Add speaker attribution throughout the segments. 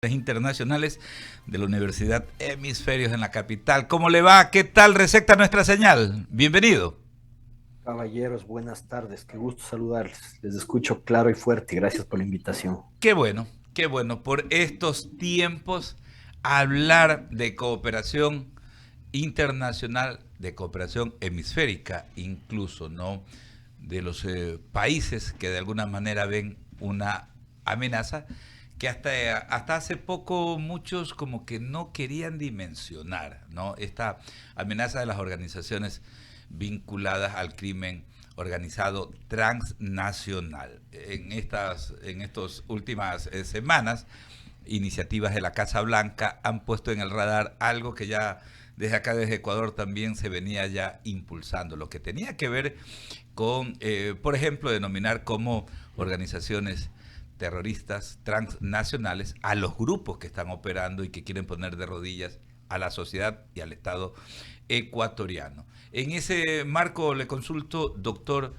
Speaker 1: Internacionales de la Universidad Hemisferios en la capital. ¿Cómo le va? ¿Qué tal receta nuestra señal? Bienvenido.
Speaker 2: Caballeros, buenas tardes. Qué gusto saludarles. Les escucho claro y fuerte. Gracias por la invitación.
Speaker 1: Qué bueno por estos tiempos hablar de cooperación internacional, de cooperación hemisférica, incluso, ¿no? De los países que de alguna manera ven una amenaza que hasta hace poco muchos como que no querían dimensionar, ¿no? Esta amenaza de las organizaciones vinculadas al crimen organizado transnacional. En estas últimas semanas, iniciativas de la Casa Blanca han puesto en el radar algo que ya desde acá, desde Ecuador, también se venía ya impulsando, lo que tenía que ver con, por ejemplo, denominar como organizaciones terroristas transnacionales a los grupos que están operando y que quieren poner de rodillas a la sociedad y al Estado ecuatoriano. En ese marco le consulto, doctor,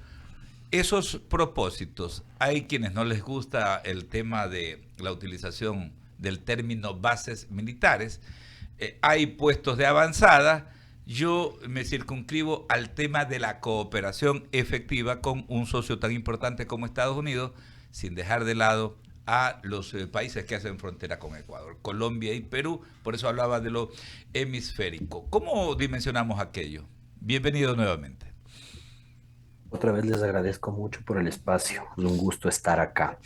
Speaker 1: esos propósitos, hay quienes no les gusta el tema de la utilización del término bases militares, hay puestos de avanzada, yo me circunscribo al tema de la cooperación efectiva con un socio tan importante como Estados Unidos, sin dejar de lado a los países que hacen frontera con Ecuador, Colombia y Perú, por eso hablaba de lo hemisférico. ¿Cómo dimensionamos aquello? Bienvenido nuevamente.
Speaker 2: Otra vez les agradezco mucho por el espacio. Es un gusto estar acá.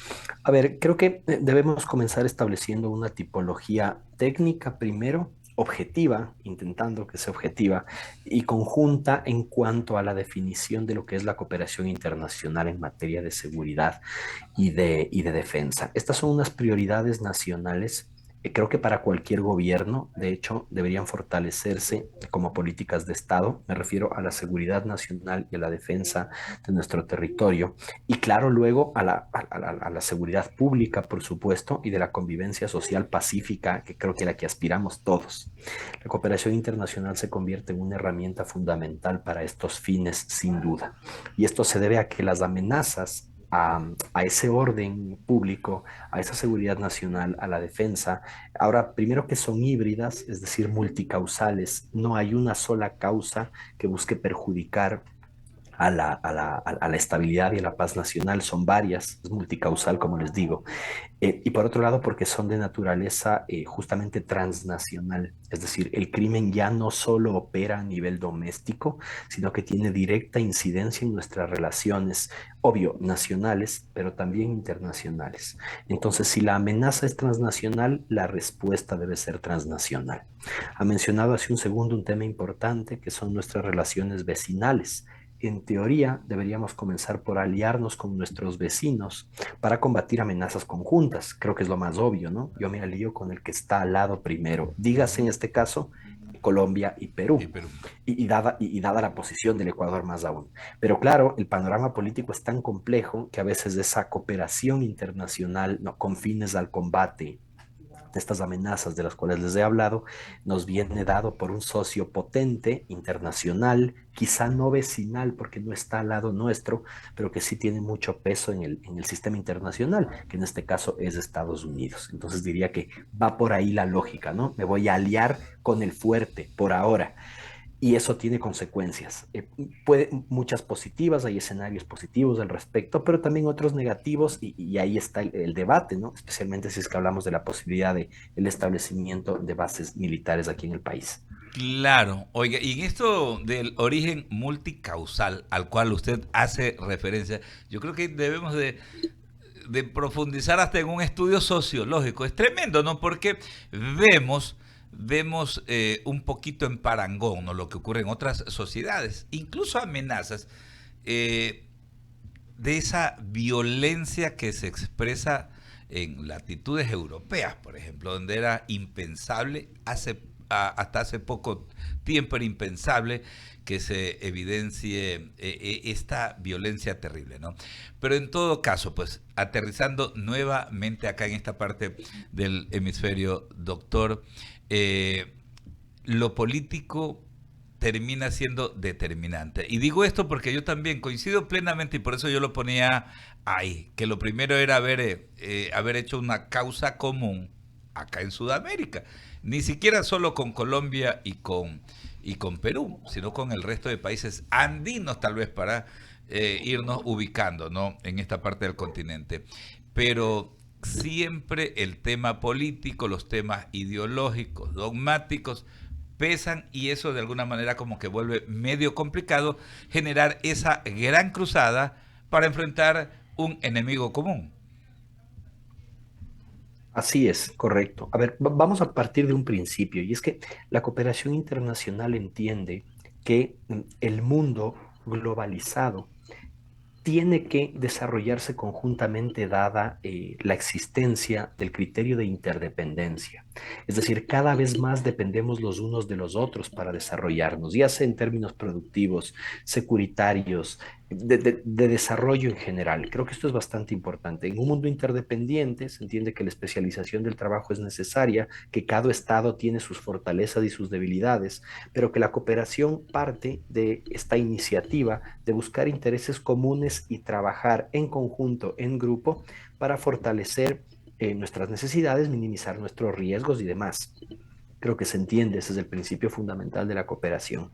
Speaker 2: A ver, creo que debemos comenzar estableciendo una tipología técnica primero, objetiva, intentando que sea objetiva, y conjunta en cuanto a la definición de lo que es la cooperación internacional en materia de seguridad y de defensa. Estas son unas prioridades nacionales. Creo que para cualquier gobierno, de hecho, deberían fortalecerse como políticas de Estado. Me refiero a la seguridad nacional y a la defensa de nuestro territorio. Y claro, luego a la seguridad pública, por supuesto, y de la convivencia social pacífica, que creo que es la que aspiramos todos. La cooperación internacional se convierte en una herramienta fundamental para estos fines, sin duda. Y esto se debe a que las amenazas a ese orden público, a esa seguridad nacional, a la defensa. Ahora, primero que son híbridas, es decir, multicausales, no hay una sola causa que busque perjudicar a la estabilidad y a la paz nacional, son varias, es multicausal, como les digo. Y por otro lado, porque son de naturaleza justamente transnacional, es decir, el crimen ya no solo opera a nivel doméstico, sino que tiene directa incidencia en nuestras relaciones, obvio, nacionales, pero también internacionales. Entonces, si la amenaza es transnacional, la respuesta debe ser transnacional. Ha mencionado hace un segundo un tema importante que son nuestras relaciones vecinales. En teoría, deberíamos comenzar por aliarnos con nuestros vecinos para combatir amenazas conjuntas. Creo que es lo más obvio, ¿no? Yo me alío con el que está al lado primero. Dígase en este caso Colombia y
Speaker 1: Y
Speaker 2: Perú,
Speaker 1: Perú.
Speaker 2: y dada la posición del Ecuador más aún. Pero claro, el panorama político es tan complejo que a veces esa cooperación internacional, no, con fines al combate de estas amenazas de las cuales les he hablado, nos viene dado por un socio potente, internacional, quizá no vecinal porque no está al lado nuestro, pero que sí tiene mucho peso en el sistema internacional, que en este caso es Estados Unidos. Entonces diría que va por ahí la lógica, ¿no? Me voy a aliar con el fuerte por ahora y eso tiene consecuencias. Muchas positivas, hay escenarios positivos al respecto, pero también otros negativos y ahí está el debate, ¿no? Especialmente si es que hablamos de la posibilidad de el establecimiento de bases militares aquí en el país.
Speaker 1: Claro, oiga, y en esto del origen multicausal al cual usted hace referencia, yo creo que debemos de profundizar hasta en un estudio sociológico. Es tremendo, ¿no? Porque vemos un poquito en parangón, ¿no? Lo que ocurre en otras sociedades, incluso amenazas eh, de esa violencia que se expresa en latitudes europeas, por ejemplo, donde era impensable, hasta hace poco tiempo era impensable que se evidencie esta violencia terrible, ¿no? Pero en todo caso, pues, aterrizando nuevamente acá en esta parte del hemisferio, doctor, eh, lo político termina siendo determinante. Y digo esto porque yo también coincido plenamente y por eso yo lo ponía ahí, que lo primero era haber hecho una causa común acá en Sudamérica. Ni siquiera solo con Colombia y con Perú, sino con el resto de países andinos tal vez para irnos ubicando, ¿no? En esta parte del continente. Pero siempre el tema político, los temas ideológicos, dogmáticos, pesan y eso de alguna manera como que vuelve medio complicado generar esa gran cruzada para enfrentar un enemigo común.
Speaker 2: Así es, correcto. A ver, vamos a partir de un principio, y es que la cooperación internacional entiende que el mundo globalizado tiene que desarrollarse conjuntamente dada la existencia del criterio de interdependencia. Es decir, cada vez más dependemos los unos de los otros para desarrollarnos, ya sea en términos productivos, securitarios, de desarrollo en general. Creo que esto es bastante importante. En un mundo interdependiente se entiende que la especialización del trabajo es necesaria, que cada estado tiene sus fortalezas y sus debilidades, pero que la cooperación parte de esta iniciativa de buscar intereses comunes y trabajar en conjunto, en grupo, para fortalecer nuestras necesidades, minimizar nuestros riesgos y demás. Creo que se entiende, ese es el principio fundamental de la cooperación.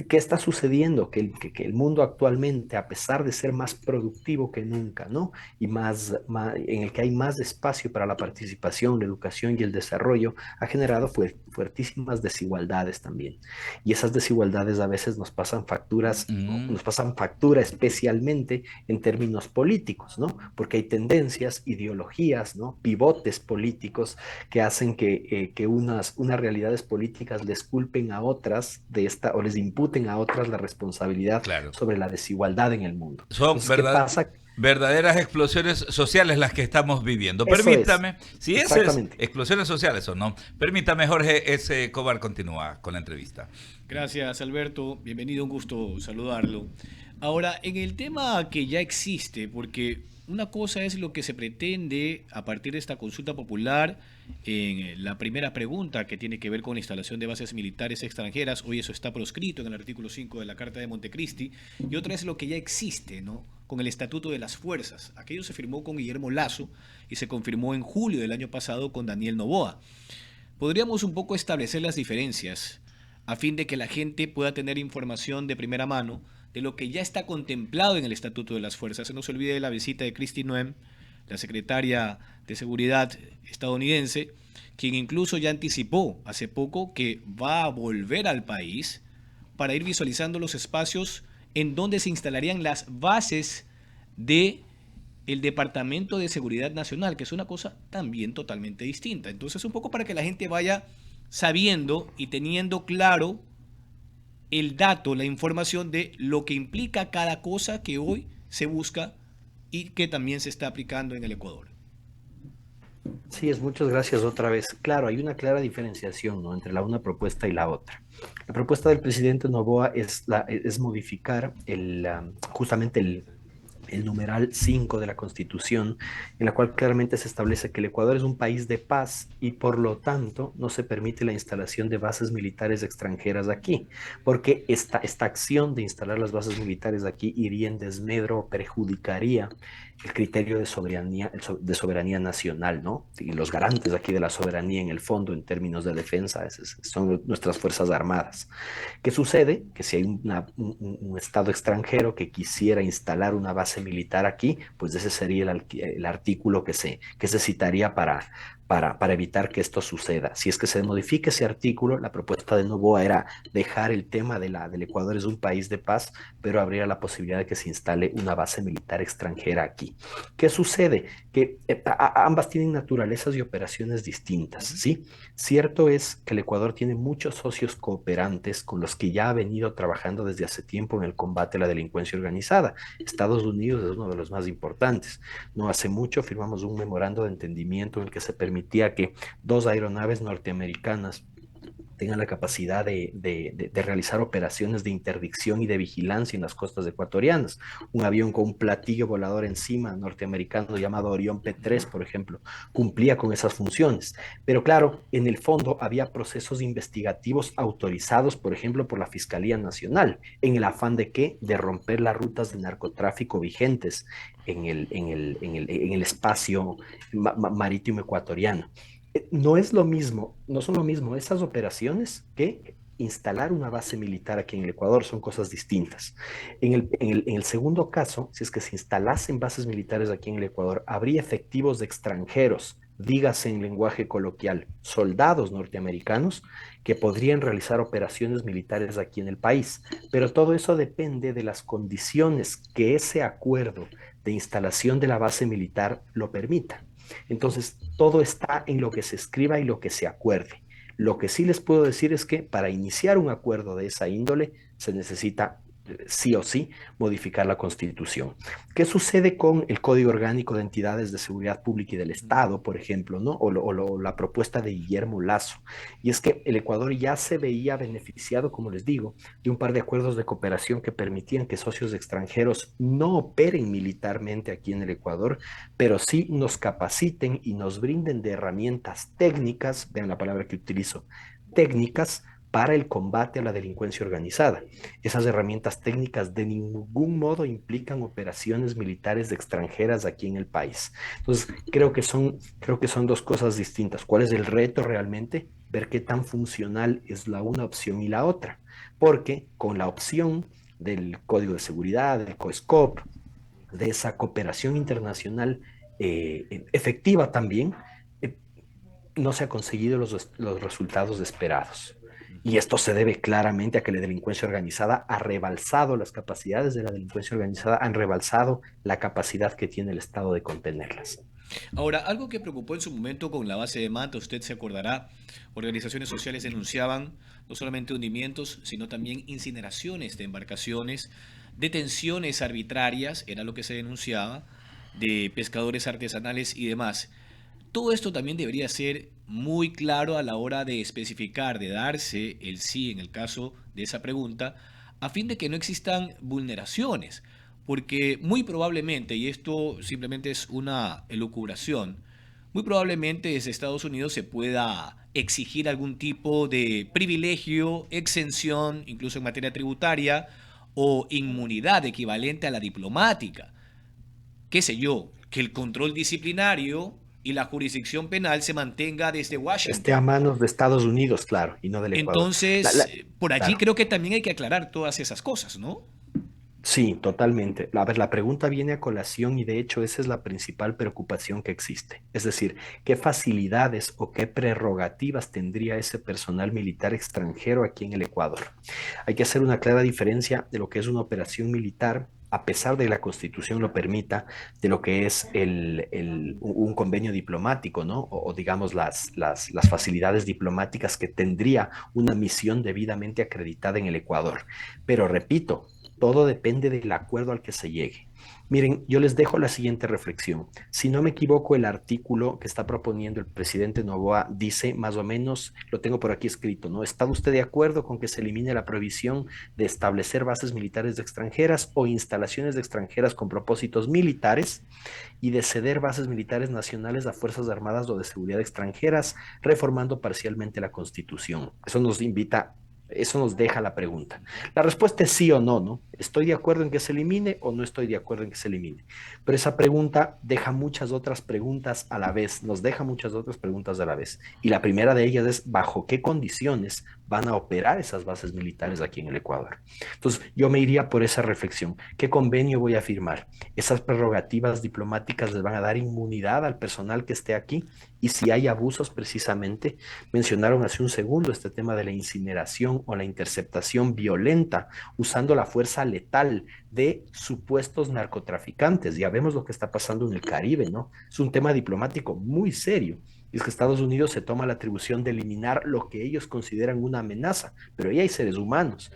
Speaker 2: ¿Qué está sucediendo? Que el mundo actualmente, a pesar de ser más productivo que nunca, ¿no? Y en el que hay más espacio para la participación, la educación y el desarrollo, ha generado fuertísimas desigualdades también. Y esas desigualdades a veces nos pasan facturas, ¿no?
Speaker 1: Mm,
Speaker 2: Nos pasan factura especialmente en términos políticos, ¿no? Porque hay tendencias, ideologías, ¿no? Pivotes políticos que hacen que unas realidades políticas les culpen a otras de esta, o les imputen a otras la responsabilidad
Speaker 1: claro.
Speaker 2: sobre la desigualdad en el mundo.
Speaker 1: Son
Speaker 2: Entonces, ¿qué pasa?
Speaker 1: verdaderas explosiones sociales las que estamos viviendo.
Speaker 2: Eso es,
Speaker 1: Permítame, si ese es
Speaker 2: exactamente.
Speaker 1: explosiones sociales o no, permítame, Jorge, ese Cobar continúa con la entrevista.
Speaker 3: Gracias, Alberto. Bienvenido, un gusto saludarlo. Ahora, en el tema que ya existe, porque una cosa es lo que se pretende a partir de esta consulta popular en la primera pregunta que tiene que ver con la instalación de bases militares extranjeras. Hoy eso está proscrito en el artículo 5 de la Carta de Montecristi. Y otra es lo que ya existe, ¿no? Con el Estatuto de las Fuerzas. Aquello se firmó con Guillermo Lasso y se confirmó en julio del año pasado con Daniel Noboa. Podríamos un poco establecer las diferencias a fin de que la gente pueda tener información de primera mano de lo que ya está contemplado en el Estatuto de las Fuerzas. No se olvide de la visita de Kristi Noem, la secretaria de Seguridad estadounidense, quien incluso ya anticipó hace poco que va a volver al país para ir visualizando los espacios en donde se instalarían las bases de el Departamento de Seguridad Nacional, que es una cosa también totalmente distinta. Entonces, un poco para que la gente vaya sabiendo y teniendo claro el dato, la información de lo que implica cada cosa que hoy se busca y que también se está aplicando en el Ecuador.
Speaker 2: Sí, muchas gracias otra vez. Claro, hay una clara diferenciación, ¿no? Entre la una propuesta y la otra. La propuesta del presidente Noboa es modificar justamente el numeral 5 de la Constitución, en la cual claramente se establece que el Ecuador es un país de paz y por lo tanto no se permite la instalación de bases militares extranjeras aquí, porque esta acción de instalar las bases militares aquí iría en desmedro, perjudicaría el criterio de soberanía nacional, ¿no? Y los garantes aquí de la soberanía en el fondo en términos de defensa son nuestras Fuerzas Armadas. ¿Qué sucede? Que si hay un Estado extranjero que quisiera instalar una base militar aquí, pues ese sería el artículo que se citaría para evitar que esto suceda. Si es que se modifica ese artículo, la propuesta de Noboa era dejar el tema del Ecuador es un país de paz, pero habría la posibilidad de que se instale una base militar extranjera aquí. ¿Qué sucede? Que ambas tienen naturalezas y operaciones distintas, ¿sí? Cierto es que el Ecuador tiene muchos socios cooperantes con los que ya ha venido trabajando desde hace tiempo en el combate a la delincuencia organizada. Estados Unidos es uno de los más importantes. No hace mucho firmamos un memorando de entendimiento en el que se permitía que dos aeronaves norteamericanas tengan la capacidad de realizar operaciones de interdicción y de vigilancia en las costas ecuatorianas. Un avión con un platillo volador encima norteamericano llamado Orión P-3, por ejemplo, cumplía con esas funciones. Pero claro, en el fondo había procesos investigativos autorizados, por ejemplo, por la Fiscalía Nacional, en el afán de qué? De romper las rutas de narcotráfico vigentes en el espacio marítimo ecuatoriano. No es lo mismo, no son lo mismo esas operaciones que instalar una base militar aquí en el Ecuador, son cosas distintas. En el segundo caso, si es que se instalasen bases militares aquí en el Ecuador, habría efectivos de extranjeros, dígase en lenguaje coloquial, soldados norteamericanos, que podrían realizar operaciones militares aquí en el país. Pero todo eso depende de las condiciones que ese acuerdo de instalación de la base militar lo permita. Entonces, todo está en lo que se escriba y lo que se acuerde. Lo que sí les puedo decir es que para iniciar un acuerdo de esa índole se necesita sí o sí modificar la Constitución. ¿Qué sucede con el Código Orgánico de Entidades de Seguridad Pública y del Estado, por ejemplo, ¿no? La propuesta de Guillermo Lazo? Y es que el Ecuador ya se veía beneficiado, como les digo, de un par de acuerdos de cooperación que permitían que socios extranjeros no operen militarmente aquí en el Ecuador, pero sí nos capaciten y nos brinden de herramientas técnicas, vean la palabra que utilizo, técnicas para el combate a la delincuencia organizada. Esas herramientas técnicas de ningún modo implican operaciones militares extranjeras aquí en el país. Entonces, creo que son dos cosas distintas. ¿Cuál es el reto realmente? Ver qué tan funcional es la una opción y la otra. Porque con la opción del Código de Seguridad, del COESCOP, de esa cooperación internacional efectiva también, eh, no se han conseguido los resultados esperados. Y esto se debe claramente a que la delincuencia organizada ha rebalsado las capacidades de la delincuencia organizada, han rebalsado la capacidad que tiene el Estado de contenerlas.
Speaker 3: Ahora, algo que preocupó en su momento con la base de Manta, usted se acordará, organizaciones sociales denunciaban no solamente hundimientos, sino también incineraciones de embarcaciones, detenciones arbitrarias, era lo que se denunciaba, de pescadores artesanales y demás. Todo esto también debería ser muy claro a la hora de especificar, de darse el sí en el caso de esa pregunta, a fin de que no existan vulneraciones. Porque muy probablemente, y esto simplemente es una elucubración, muy probablemente desde Estados Unidos se pueda exigir algún tipo de privilegio, exención, incluso en materia tributaria, o inmunidad equivalente a la diplomática, qué sé yo, que el control disciplinario y la jurisdicción penal se mantenga desde
Speaker 2: Esté a
Speaker 3: Washington.
Speaker 2: manos de Estados Unidos, claro, y no del Ecuador.
Speaker 3: Entonces, por allí
Speaker 2: Claro.
Speaker 3: creo que también hay que aclarar todas esas cosas, ¿no?
Speaker 2: Sí, totalmente. A ver, la pregunta viene a colación y de hecho esa es la principal preocupación que existe. Es decir, ¿qué facilidades o qué prerrogativas tendría ese personal militar extranjero aquí en el Ecuador? Hay que hacer una clara diferencia de lo que es una operación militar, a pesar de que la Constitución lo permita, de lo que es un convenio diplomático, ¿no? O digamos las facilidades diplomáticas que tendría una misión debidamente acreditada en el Ecuador. Pero repito, todo depende del acuerdo al que se llegue. Miren, yo les dejo la siguiente reflexión. Si no me equivoco, el artículo que está proponiendo el presidente Noboa dice más o menos, lo tengo por aquí escrito, ¿no? ¿Está usted de acuerdo con que se elimine la prohibición de establecer bases militares de extranjeras o instalaciones de extranjeras con propósitos militares y de ceder bases militares nacionales a fuerzas armadas o de seguridad extranjeras, reformando parcialmente la Constitución? Eso nos deja la pregunta. La respuesta es sí o no, ¿no? ¿Estoy de acuerdo en que se elimine o no estoy de acuerdo en que se elimine? Pero esa pregunta deja muchas otras preguntas a la vez, nos deja muchas otras preguntas a la vez. Y la primera de ellas es, ¿bajo qué condiciones van a operar esas bases militares aquí en el Ecuador? Entonces, yo me iría por esa reflexión. ¿Qué convenio voy a firmar? ¿Esas prerrogativas diplomáticas les van a dar inmunidad al personal que esté aquí? Y si hay abusos, precisamente, mencionaron hace un segundo este tema de la incineración o la interceptación violenta usando la fuerza letal de supuestos narcotraficantes. Ya vemos lo que está pasando en el Caribe, ¿no? Es un tema diplomático muy serio. Y es que Estados Unidos se toma la atribución de eliminar lo que ellos consideran una amenaza, pero ahí hay seres humanos.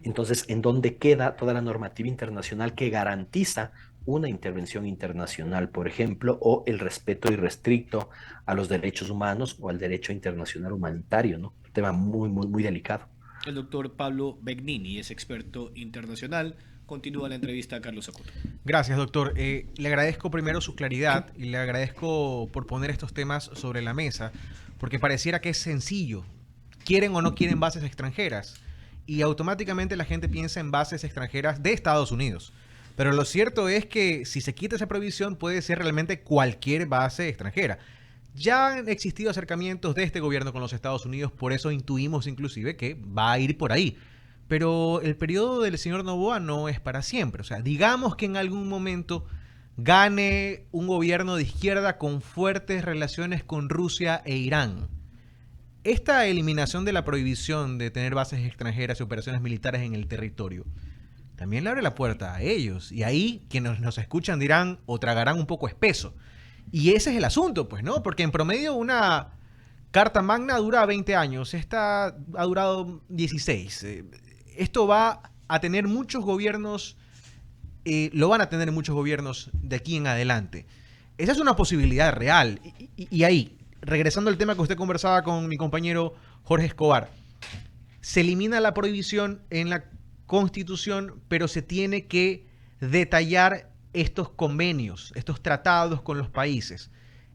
Speaker 2: Entonces, ¿en dónde queda toda la normativa internacional que garantiza una intervención internacional, por ejemplo, o el respeto irrestricto a los derechos humanos o al derecho internacional humanitario, ¿no? Un tema muy, muy, muy delicado.
Speaker 3: El doctor Pablo Begnini es experto internacional. Continúa la entrevista a Carlos Acoto.
Speaker 4: Gracias, doctor. Le agradezco primero su claridad y le agradezco por poner estos temas sobre la mesa, porque pareciera que es sencillo. ¿Quieren o no quieren bases extranjeras? Y automáticamente la gente piensa en bases extranjeras de Estados Unidos. Pero lo cierto es que si se quita esa prohibición puede ser realmente cualquier base extranjera. Ya han existido acercamientos de este gobierno con los Estados Unidos, por eso intuimos inclusive que va a ir por ahí. Pero el periodo del señor Noboa no es para siempre. O sea, digamos que en algún momento gane un gobierno de izquierda con fuertes relaciones con Rusia e Irán. Esta eliminación de la prohibición de tener bases extranjeras y operaciones militares en el territorio también le abre la puerta a ellos. Y ahí quienes nos escuchan dirán o tragarán un poco espeso. Y ese es el asunto, pues, ¿no? Porque en promedio una Carta Magna dura 20 años. Esta ha durado 16. Esto va a tener muchos gobiernos, lo van a tener muchos gobiernos de aquí en adelante. Esa es una posibilidad real. Y ahí, regresando al tema que usted conversaba con mi compañero Jorge Escobar, se elimina la prohibición en la Constitución, pero se tiene que detallar estos convenios, estos tratados con los países.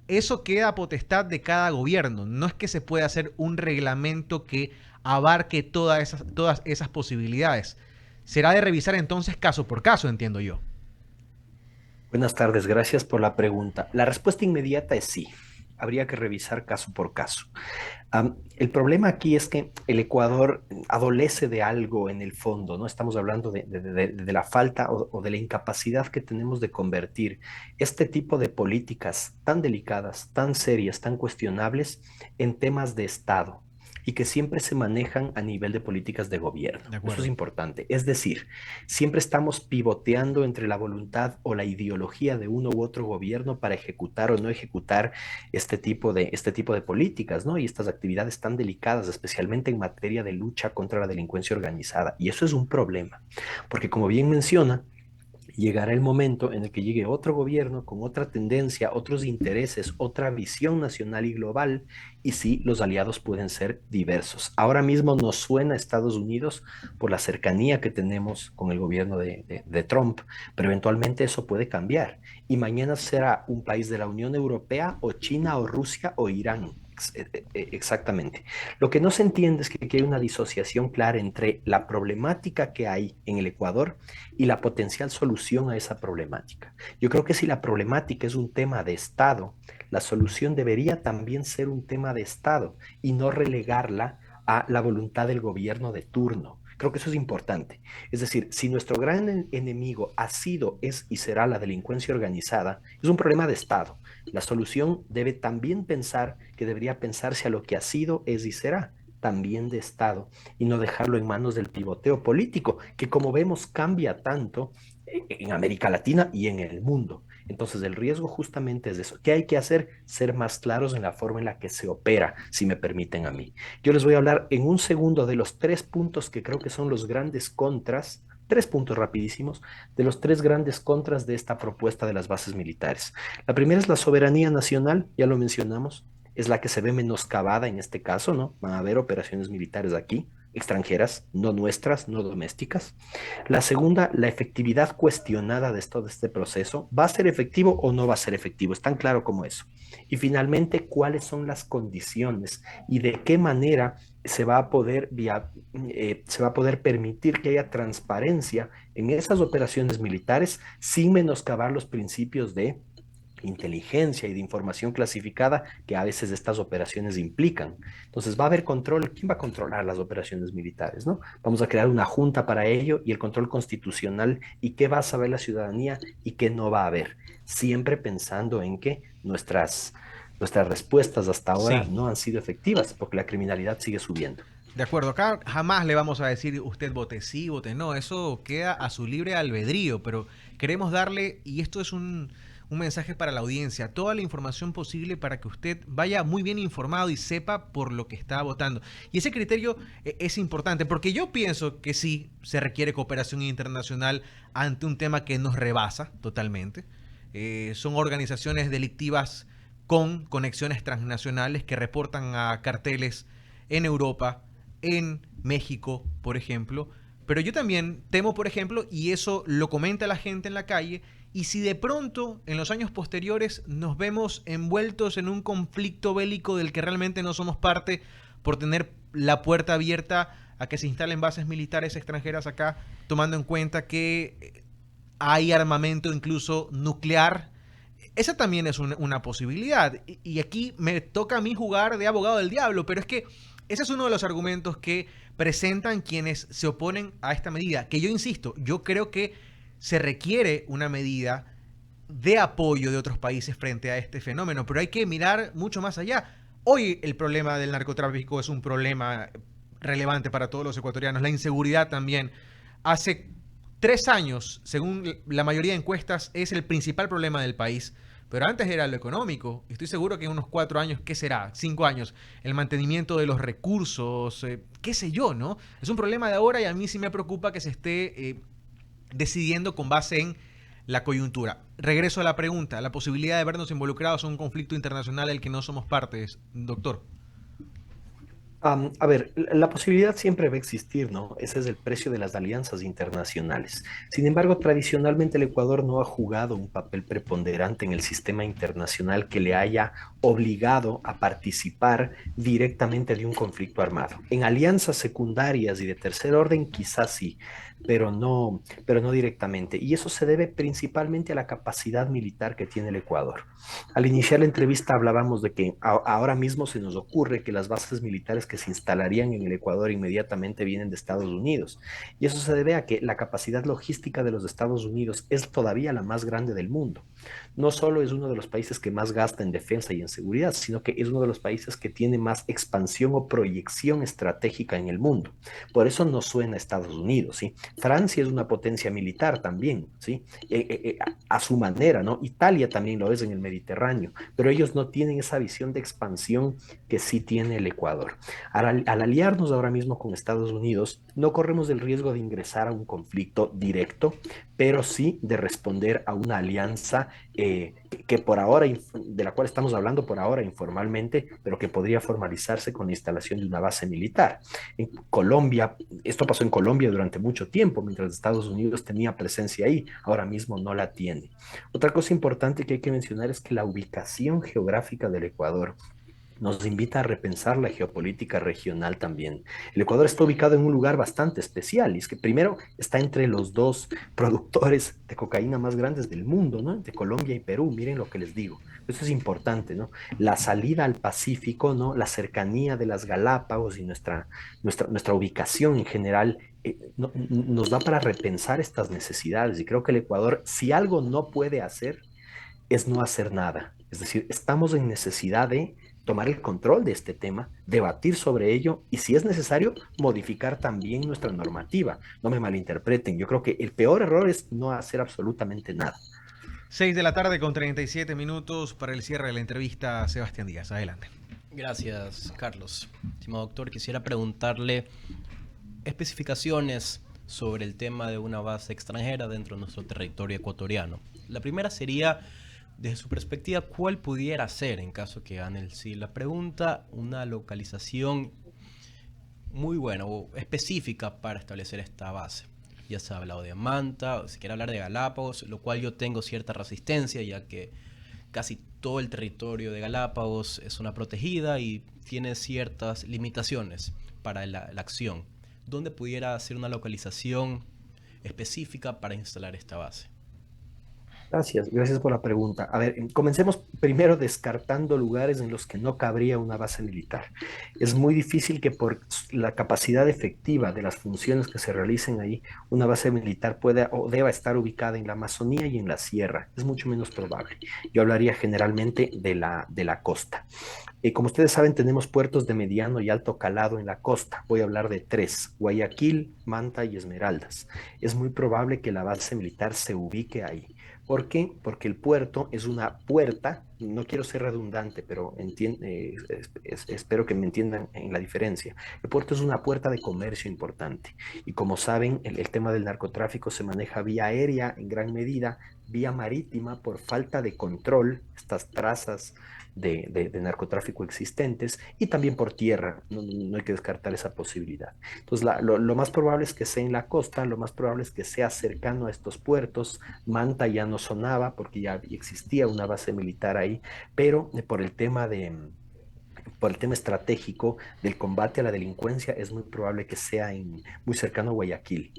Speaker 4: Eso queda a potestad de cada gobierno. No es que se pueda hacer un reglamento que abarque todas esas posibilidades. Será de revisar entonces caso por caso, entiendo yo.
Speaker 2: Buenas tardes, gracias por la pregunta. La respuesta inmediata es sí. Habría que revisar caso por caso. El problema aquí es que el Ecuador adolece de algo en el fondo, ¿no? Estamos hablando de la falta o de la incapacidad que tenemos de convertir este tipo de políticas tan delicadas, tan serias, tan cuestionables en temas de Estado y que siempre se manejan a nivel de políticas de gobierno.
Speaker 4: De
Speaker 2: Eso
Speaker 4: acuerdo.
Speaker 2: es importante. Es decir, siempre estamos pivoteando entre la voluntad o la ideología de uno u otro gobierno para ejecutar o no ejecutar este tipo de políticas, ¿no? Y estas actividades tan delicadas, especialmente en materia de lucha contra la delincuencia organizada. Y eso es un problema, porque como bien menciona, llegará el momento en el que llegue otro gobierno con otra tendencia, otros intereses, otra visión nacional y global, y sí, los aliados pueden ser diversos. Ahora mismo nos suena a Estados Unidos por la cercanía que tenemos con el gobierno de Trump, pero eventualmente eso puede cambiar. Y mañana será un país de la Unión Europea o China o Rusia o Irán. Exactamente. Lo que no se entiende es que aquí hay una disociación clara entre la problemática que hay en el Ecuador y la potencial solución a esa problemática. Yo creo que si la problemática es un tema de Estado, la solución debería también ser un tema de Estado y no relegarla a la voluntad del gobierno de turno. Creo que eso es importante. Es decir, si nuestro gran enemigo ha sido, es y será la delincuencia organizada, es un problema de Estado. La solución debe también pensar que debería pensarse a lo que ha sido, es y será también de Estado y no dejarlo en manos del pivoteo político, que como vemos cambia tanto en América Latina y en el mundo. Entonces el riesgo justamente es eso. ¿Qué hay que hacer? Ser más claros en la forma en la que se opera, si me permiten a mí. Yo les voy a hablar en un segundo de los 3 puntos que creo que son los grandes contras, 3 puntos rapidísimos, de los 3 grandes contras de esta propuesta de las bases militares. La primera es la soberanía nacional, ya lo mencionamos, es la que se ve menoscabada en este caso, ¿no? Van a haber operaciones militares aquí, extranjeras, no nuestras, no domésticas. La segunda, la efectividad cuestionada de todo este proceso. ¿Va a ser efectivo o no va a ser efectivo? Es tan claro como eso. Y finalmente, ¿cuáles son las condiciones y de qué manera se va a poder permitir que haya transparencia en esas operaciones militares sin menoscabar los principios de inteligencia y de información clasificada que a veces estas operaciones implican? Entonces va a haber control. ¿Quién va a controlar las operaciones militares, no? Vamos a crear una junta para ello y el control constitucional y qué va a saber la ciudadanía y qué no va a haber. Siempre pensando en que nuestras respuestas hasta ahora
Speaker 4: Sí.
Speaker 2: no han sido efectivas porque la criminalidad sigue subiendo.
Speaker 4: De acuerdo, acá jamás le vamos a decir usted vote sí, vote no, eso queda a su libre albedrío, pero queremos darle, y esto es un mensaje para la audiencia, toda la información posible para que usted vaya muy bien informado y sepa por lo que está votando. Y ese criterio es importante, porque yo pienso que sí se requiere cooperación internacional ante un tema que nos rebasa totalmente. Son organizaciones delictivas con conexiones transnacionales que reportan a carteles en Europa, en México, por ejemplo. Pero yo también temo, por ejemplo, y eso lo comenta la gente en la calle, y si de pronto en los años posteriores nos vemos envueltos en un conflicto bélico del que realmente no somos parte por tener la puerta abierta a que se instalen bases militares extranjeras acá, tomando en cuenta que hay armamento incluso nuclear, Esa también es una posibilidad. Y aquí me toca a mí jugar de abogado del diablo, pero es que ese es uno de los argumentos que presentan quienes se oponen a esta medida, que yo insisto, yo creo que se requiere una medida de apoyo de otros países frente a este fenómeno, pero hay que mirar mucho más allá. Hoy el problema del narcotráfico es un problema relevante para todos los ecuatorianos, la inseguridad también. Hace 3 años, según la mayoría de encuestas, es el principal problema del país. Pero antes era lo económico. Estoy seguro que en unos 4 años, ¿qué será? 5 años, el mantenimiento de los recursos, qué sé yo, ¿no? Es un problema de ahora y a mí sí me preocupa que se esté decidiendo con base en la coyuntura. Regreso a la pregunta, la posibilidad de vernos involucrados en un conflicto internacional del que no somos partes, doctor.
Speaker 2: A ver, la posibilidad siempre va a existir, ¿no? Ese es el precio de las alianzas internacionales. Sin embargo, tradicionalmente el Ecuador no ha jugado un papel preponderante en el sistema internacional que le haya obligado a participar directamente de un conflicto armado. En alianzas secundarias y de tercer orden, quizás sí, pero no directamente. Y eso se debe principalmente a la capacidad militar que tiene el Ecuador. Al iniciar la entrevista hablábamos de que ahora mismo se nos ocurre que las bases militares que se instalarían en el Ecuador inmediatamente vienen de Estados Unidos. Y eso se debe a que la capacidad logística de los Estados Unidos es todavía la más grande del mundo. No solo es uno de los países que más gasta en defensa y en seguridad, sino que es uno de los países que tiene más expansión o proyección estratégica en el mundo. Por eso no suena a Estados Unidos, ¿sí? Francia es una potencia militar también, ¿sí? A su manera, ¿no? Italia también lo es en el Mediterráneo, pero ellos no tienen esa visión de expansión que sí tiene el Ecuador. Al aliarnos ahora mismo con Estados Unidos, no corremos el riesgo de ingresar a un conflicto directo, pero sí de responder a una alianza que por ahora, de la cual estamos hablando por ahora informalmente, pero que podría formalizarse con la instalación de una base militar. En Colombia, esto pasó en Colombia durante mucho tiempo, mientras Estados Unidos tenía presencia ahí, ahora mismo no la tiene. Otra cosa importante que hay que mencionar es que la ubicación geográfica del Ecuador nos invita a repensar la geopolítica regional también. El Ecuador está ubicado en un lugar bastante especial, y es que primero está entre los dos productores de cocaína más grandes del mundo, ¿no? Entre Colombia y Perú, miren lo que les digo. Eso es importante, ¿no? La salida al Pacífico, ¿no? La cercanía de las Galápagos y nuestra ubicación en general nos da para repensar estas necesidades. Y creo que el Ecuador, si algo no puede hacer, es no hacer nada. Es decir, estamos en necesidad de tomar el control de este tema, debatir sobre ello y, si es necesario, modificar también nuestra normativa. No me malinterpreten, yo creo que el peor error es no hacer absolutamente nada.
Speaker 4: 6 de la tarde con 37 minutos para el cierre de la entrevista a Sebastián Díaz. Adelante.
Speaker 5: Gracias, Carlos. Estimado doctor, quisiera preguntarle especificaciones sobre el tema de una base extranjera dentro de nuestro territorio ecuatoriano. La primera sería, desde su perspectiva, ¿cuál pudiera ser, en caso que gane el sí la pregunta, una localización muy buena o específica para establecer esta base? Ya se ha hablado de Manta, o se quiere hablar de Galápagos, lo cual yo tengo cierta resistencia, ya que casi todo el territorio de Galápagos es una protegida y tiene ciertas limitaciones para la acción. ¿Dónde pudiera ser una localización específica para instalar esta base?
Speaker 2: Gracias por la pregunta. A ver, comencemos primero descartando lugares en los que no cabría una base militar. Es muy difícil que por la capacidad efectiva de las funciones que se realicen ahí, una base militar pueda o deba estar ubicada en la Amazonía y en la sierra. Es mucho menos probable. Yo hablaría generalmente de la costa. Como ustedes saben, tenemos puertos de mediano y alto calado en la costa. Voy a hablar de tres: Guayaquil, Manta y Esmeraldas. Es muy probable que la base militar se ubique ahí. ¿Por qué? Porque el puerto es una puerta, no quiero ser redundante, pero espero que me entiendan en la diferencia. El puerto es una puerta de comercio importante. Y como saben, el tema del narcotráfico se maneja vía aérea en gran medida, vía marítima por falta de control, estas trazas de narcotráfico existentes, y también por tierra. No hay que descartar esa posibilidad. Entonces, lo más probable es que sea en la costa, lo más probable es que sea cercano a estos puertos. Manta ya no sonaba porque ya existía una base militar ahí, pero por el tema estratégico del combate a la delincuencia, es muy probable que sea muy muy cercano a Guayaquil,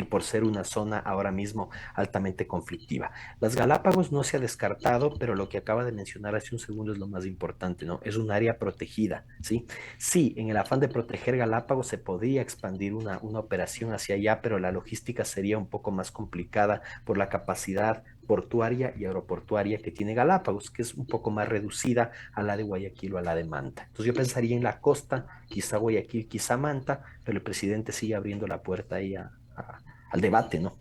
Speaker 2: por ser una zona ahora mismo altamente conflictiva. Las Galápagos no se ha descartado, pero lo que acaba de mencionar hace un segundo es lo más importante, ¿no? Es un área protegida, ¿sí? Sí, en el afán de proteger Galápagos se podría expandir una operación hacia allá, pero la logística sería un poco más complicada por la capacidad portuaria y aeroportuaria que tiene Galápagos, que es un poco más reducida a la de Guayaquil o a la de Manta. Entonces yo pensaría en la costa, quizá Guayaquil, quizá Manta, pero el presidente sigue abriendo la puerta ahí al debate, ¿no?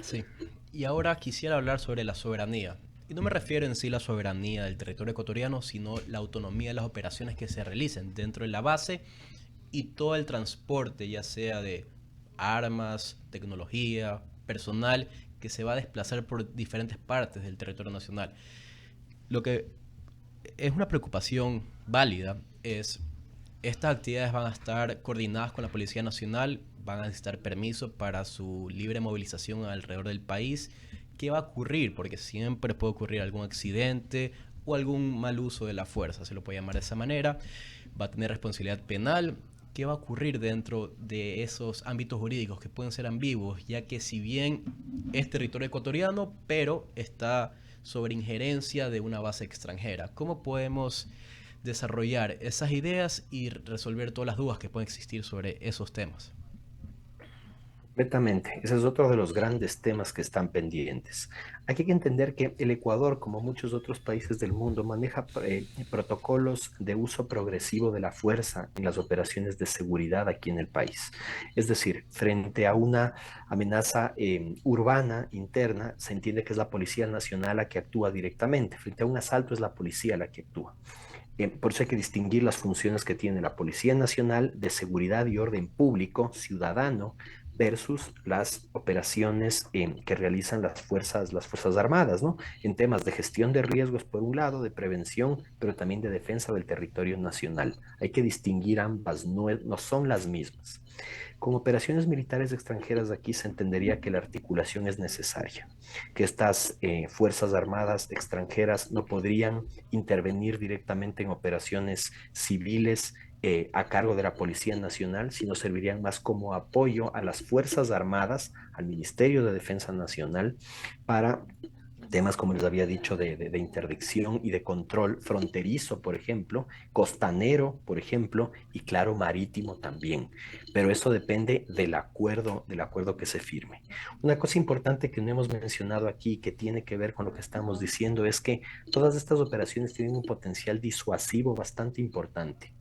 Speaker 5: Sí. Y ahora quisiera hablar sobre la soberanía. Y no me refiero en sí a la soberanía del territorio ecuatoriano, sino la autonomía de las operaciones que se realicen dentro de la base y todo el transporte, ya sea de armas, tecnología, personal, que se va a desplazar por diferentes partes del territorio nacional. Lo que es una preocupación válida es estas actividades van a estar coordinadas con la Policía Nacional, van a necesitar permiso para su libre movilización alrededor del país. ¿Qué va a ocurrir? Porque siempre puede ocurrir algún accidente o algún mal uso de la fuerza, se lo puede llamar de esa manera. Va a tener responsabilidad penal. ¿Qué va a ocurrir dentro de esos ámbitos jurídicos que pueden ser ambiguos, ya que si bien es territorio ecuatoriano, pero está sobre injerencia de una base extranjera? ¿Cómo podemos desarrollar esas ideas y resolver todas las dudas que pueden existir sobre esos temas?
Speaker 2: Completamente. Ese es otro de los grandes temas que están pendientes. Aquí hay que entender que el Ecuador, como muchos otros países del mundo, maneja protocolos de uso progresivo de la fuerza en las operaciones de seguridad aquí en el país. Es decir, frente a una amenaza urbana interna, se entiende que es la Policía Nacional la que actúa directamente. Frente a un asalto es la policía la que actúa. Por eso hay que distinguir las funciones que tiene la Policía Nacional de seguridad y orden público, ciudadano, versus las operaciones que realizan las fuerzas armadas, ¿no? En temas de gestión de riesgos, por un lado, de prevención, pero también de defensa del territorio nacional. Hay que distinguir ambas, no son las mismas. Con operaciones militares extranjeras aquí se entendería que la articulación es necesaria, que estas fuerzas armadas extranjeras no podrían intervenir directamente en operaciones civiles a cargo de la Policía Nacional, sino servirían más como apoyo a las Fuerzas Armadas, al Ministerio de Defensa Nacional, para temas, como les había dicho, de interdicción y de control fronterizo, por ejemplo, costanero, por ejemplo, y claro, marítimo también. Pero eso depende del acuerdo que se firme. Una cosa importante que no hemos mencionado aquí, que tiene que ver con lo que estamos diciendo, es que todas estas operaciones tienen un potencial disuasivo bastante importante.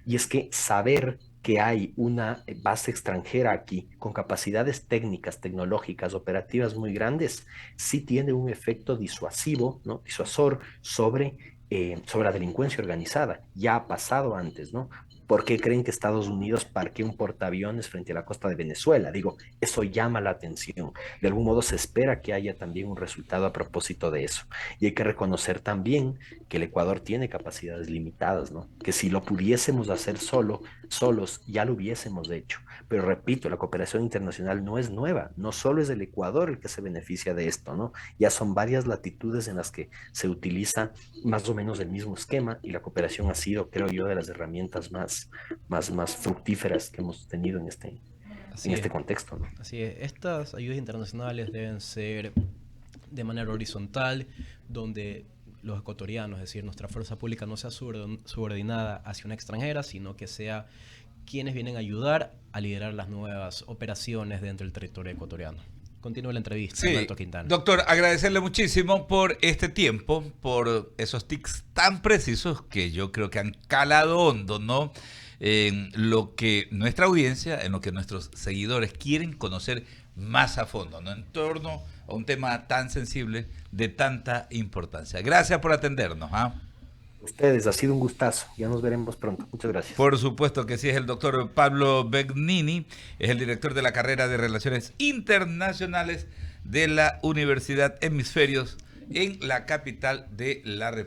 Speaker 2: Y es que saber que hay una base extranjera aquí con capacidades técnicas, tecnológicas, operativas muy grandes, sí tiene un efecto disuasivo, ¿no? Disuasor sobre la delincuencia organizada. Ya ha pasado antes, ¿no? ¿Por qué creen que Estados Unidos parquea un portaaviones frente a la costa de Venezuela? Digo, eso llama la atención. De algún modo se espera que haya también un resultado a propósito de eso. Y hay que reconocer también que el Ecuador tiene capacidades limitadas, ¿no? Que si lo pudiésemos hacer solos, ya lo hubiésemos hecho. Pero repito, la cooperación internacional no es nueva, no solo es el Ecuador el que se beneficia de esto, ¿no? Ya son varias latitudes en las que se utiliza más o menos el mismo esquema y la cooperación ha sido, creo yo, de las herramientas más fructíferas que hemos tenido en
Speaker 5: Así
Speaker 2: este
Speaker 5: es.
Speaker 2: contexto, ¿no?
Speaker 5: Así es. Estas ayudas internacionales deben ser de manera horizontal, donde los ecuatorianos, es decir, nuestra fuerza pública no sea subordinada hacia una extranjera, sino que sea quienes vienen a ayudar a liderar las nuevas operaciones dentro del territorio ecuatoriano. Continúa la entrevista,
Speaker 1: Sí,
Speaker 5: Alberto Quintana.
Speaker 1: doctor, agradecerle muchísimo por este tiempo, por esos tics tan precisos que yo creo que han calado hondo, ¿no? En lo que nuestra audiencia, en lo que nuestros seguidores quieren conocer más a fondo, ¿no? En torno a un tema tan sensible, de tanta importancia. Gracias por atendernos, ¿ah?
Speaker 2: Ustedes, ha sido un gustazo. Ya nos veremos pronto. Muchas gracias.
Speaker 1: Por supuesto que sí, es el doctor Pablo Begnini, es el director de la carrera de Relaciones Internacionales de la Universidad Hemisferios en la capital de la República.